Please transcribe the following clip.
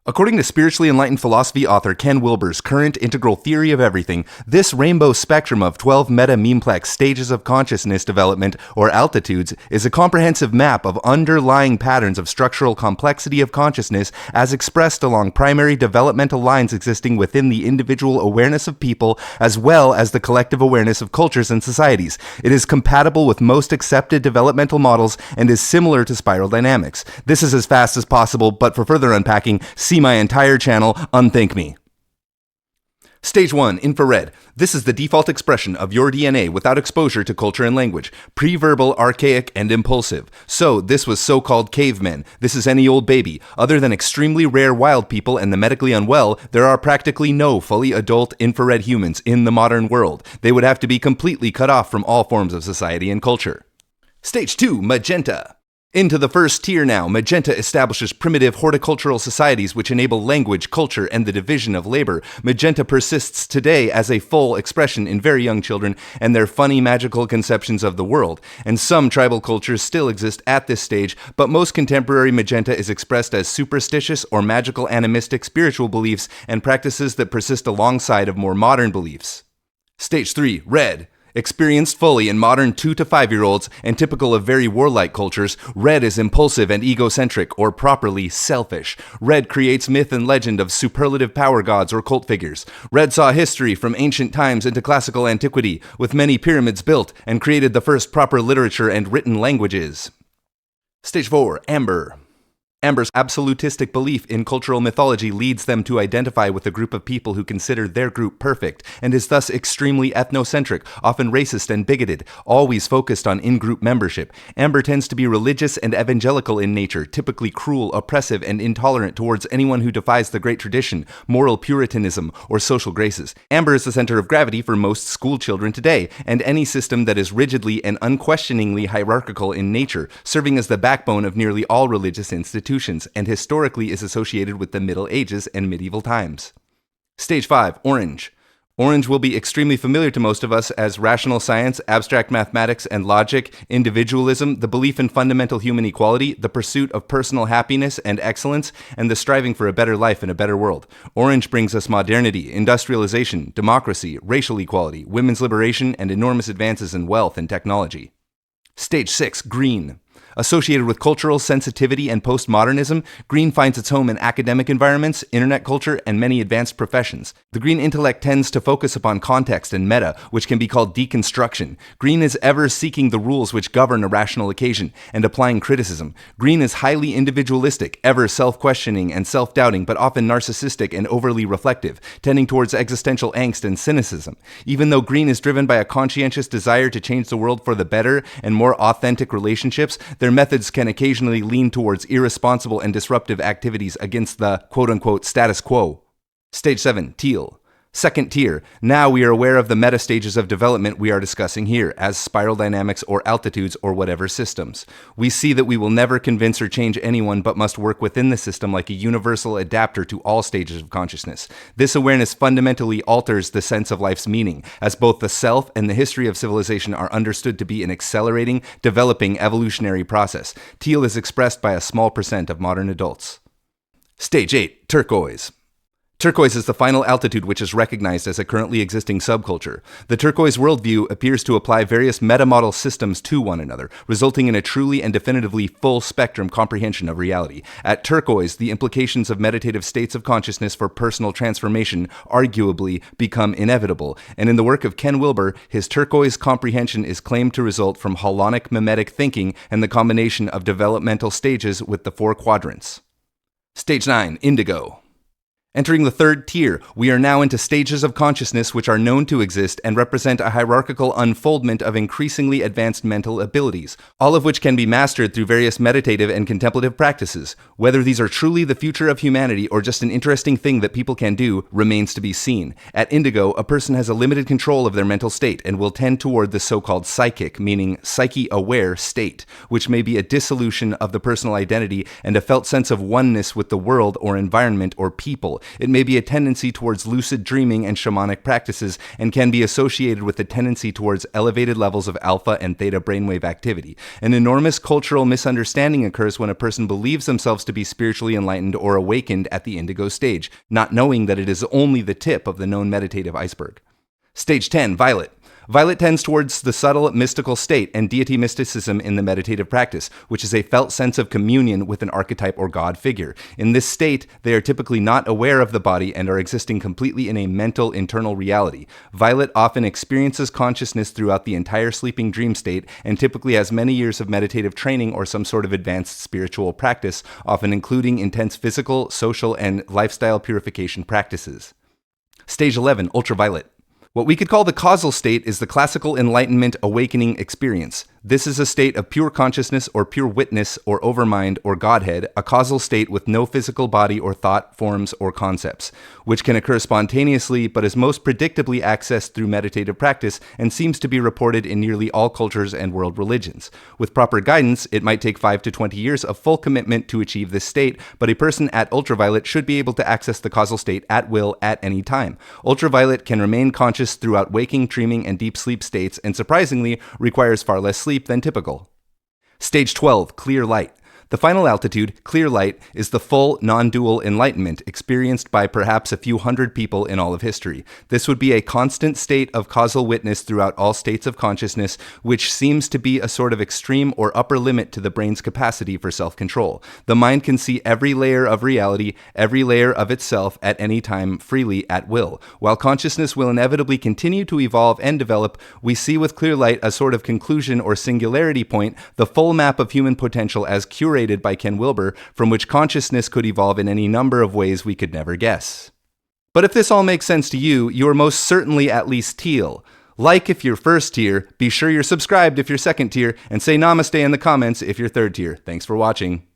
According to spiritually enlightened philosophy author Ken Wilber's current integral theory of everything, this rainbow spectrum of 12 meta-memeplex stages of consciousness development, or altitudes, is a comprehensive map of underlying patterns of structural complexity of consciousness as expressed along primary developmental lines existing within the individual awareness of people as well as the collective awareness of cultures and societies. It is compatible with most accepted developmental models and is similar to spiral dynamics. This is as fast as possible, but for further unpacking, see my entire channel, Unthank Me. Stage 1, infrared. This is the default expression of your DNA without exposure to culture and language. Pre-verbal, archaic, and impulsive. So, this was so-called cavemen. This is any old baby. Other than extremely rare wild people and the medically unwell, there are practically no fully adult infrared humans in the modern world. They would have to be completely cut off from all forms of society and culture. Stage 2, magenta. Into the first tier now, magenta establishes primitive horticultural societies which enable language, culture, and the division of labor. Magenta persists today as a full expression in very young children and their funny magical conceptions of the world. And some tribal cultures still exist at this stage, but most contemporary magenta is expressed as superstitious or magical animistic spiritual beliefs and practices that persist alongside of more modern beliefs. Stage 3, red. Experienced fully in modern 2 to 5-year-olds and typical of very warlike cultures, red is impulsive and egocentric, or properly selfish. Red creates myth and legend of superlative power gods or cult figures. Red saw history from ancient times into classical antiquity, with many pyramids built, and created the first proper literature and written languages. Stage 4, amber. Amber's absolutistic belief in cultural mythology leads them to identify with a group of people who consider their group perfect, and is thus extremely ethnocentric, often racist and bigoted, always focused on in-group membership. Amber tends to be religious and evangelical in nature, typically cruel, oppressive, and intolerant towards anyone who defies the great tradition, moral puritanism, or social graces. Amber is the center of gravity for most school children today, and any system that is rigidly and unquestioningly hierarchical in nature, serving as the backbone of nearly all religious institutions, and historically is associated with the Middle Ages and medieval times. Stage 5, orange. Orange will be extremely familiar to most of us as rational science, abstract mathematics and logic, individualism, the belief in fundamental human equality, the pursuit of personal happiness and excellence, and the striving for a better life and a better world. Orange brings us modernity, industrialization, democracy, racial equality, women's liberation, and enormous advances in wealth and technology. Stage 6, green. Associated with cultural sensitivity and postmodernism, green finds its home in academic environments, internet culture, and many advanced professions. The green intellect tends to focus upon context and meta, which can be called deconstruction. Green is ever seeking the rules which govern a rational occasion, and applying criticism. Green is highly individualistic, ever self-questioning and self-doubting, but often narcissistic and overly reflective, tending towards existential angst and cynicism. Even though green is driven by a conscientious desire to change the world for the better and more authentic relationships, their methods can occasionally lean towards irresponsible and disruptive activities against the quote-unquote status quo. Stage 7, teal. Second tier. Now we are aware of the meta stages of development we are discussing here, as spiral dynamics or altitudes or whatever systems. We see that we will never convince or change anyone but must work within the system like a universal adapter to all stages of consciousness. This awareness fundamentally alters the sense of life's meaning, as both the self and the history of civilization are understood to be an accelerating, developing evolutionary process. Teal is expressed by a small percent of modern adults. Stage 8, turquoise. Turquoise is the final altitude which is recognized as a currently existing subculture. The turquoise worldview appears to apply various metamodel systems to one another, resulting in a truly and definitively full-spectrum comprehension of reality. At turquoise, the implications of meditative states of consciousness for personal transformation arguably become inevitable, and in the work of Ken Wilber, his turquoise comprehension is claimed to result from holonic mimetic thinking and the combination of developmental stages with the 4 quadrants. Stage 9, indigo. Entering the third tier, we are now into stages of consciousness which are known to exist and represent a hierarchical unfoldment of increasingly advanced mental abilities, all of which can be mastered through various meditative and contemplative practices. Whether these are truly the future of humanity or just an interesting thing that people can do remains to be seen. At indigo, a person has a limited control of their mental state and will tend toward the so-called psychic, meaning psyche-aware state, which may be a dissolution of the personal identity and a felt sense of oneness with the world or environment or people, control. It may be a tendency towards lucid dreaming and shamanic practices, and can be associated with a tendency towards elevated levels of alpha and theta brainwave activity. An enormous cultural misunderstanding occurs when a person believes themselves to be spiritually enlightened or awakened at the indigo stage, not knowing that it is only the tip of the known meditative iceberg. Stage 10, Violet. Violet tends towards the subtle mystical state and deity mysticism in the meditative practice, which is a felt sense of communion with an archetype or god figure. In this state, they are typically not aware of the body and are existing completely in a mental internal reality. Violet often experiences consciousness throughout the entire sleeping dream state and typically has many years of meditative training or some sort of advanced spiritual practice, often including intense physical, social, and lifestyle purification practices. Stage 11, Ultraviolet. What we could call the causal state is the classical enlightenment awakening experience. This is a state of pure consciousness or pure witness or overmind or Godhead, a causal state with no physical body or thought, forms, or concepts, which can occur spontaneously but is most predictably accessed through meditative practice and seems to be reported in nearly all cultures and world religions. With proper guidance, it might take 5 to 20 years of full commitment to achieve this state, but a person at ultraviolet should be able to access the causal state at will at any time. Ultraviolet can remain conscious throughout waking, dreaming, and deep sleep states, and surprisingly requires far less sleep than typical. Stage 12, Clear Light. The final altitude, clear light, is the full non-dual enlightenment experienced by perhaps a few hundred people in all of history. This would be a constant state of causal witness throughout all states of consciousness, which seems to be a sort of extreme or upper limit to the brain's capacity for self-control. The mind can see every layer of reality, every layer of itself at any time freely at will. While consciousness will inevitably continue to evolve and develop, we see with clear light a sort of conclusion or singularity point, the full map of human potential as curated by Ken Wilber, from which consciousness could evolve in any number of ways we could never guess. But if this all makes sense to you, you are most certainly at least TEAL. Like if you're first tier, be sure you're subscribed if you're second tier, and say namaste in the comments if you're third tier. Thanks for watching.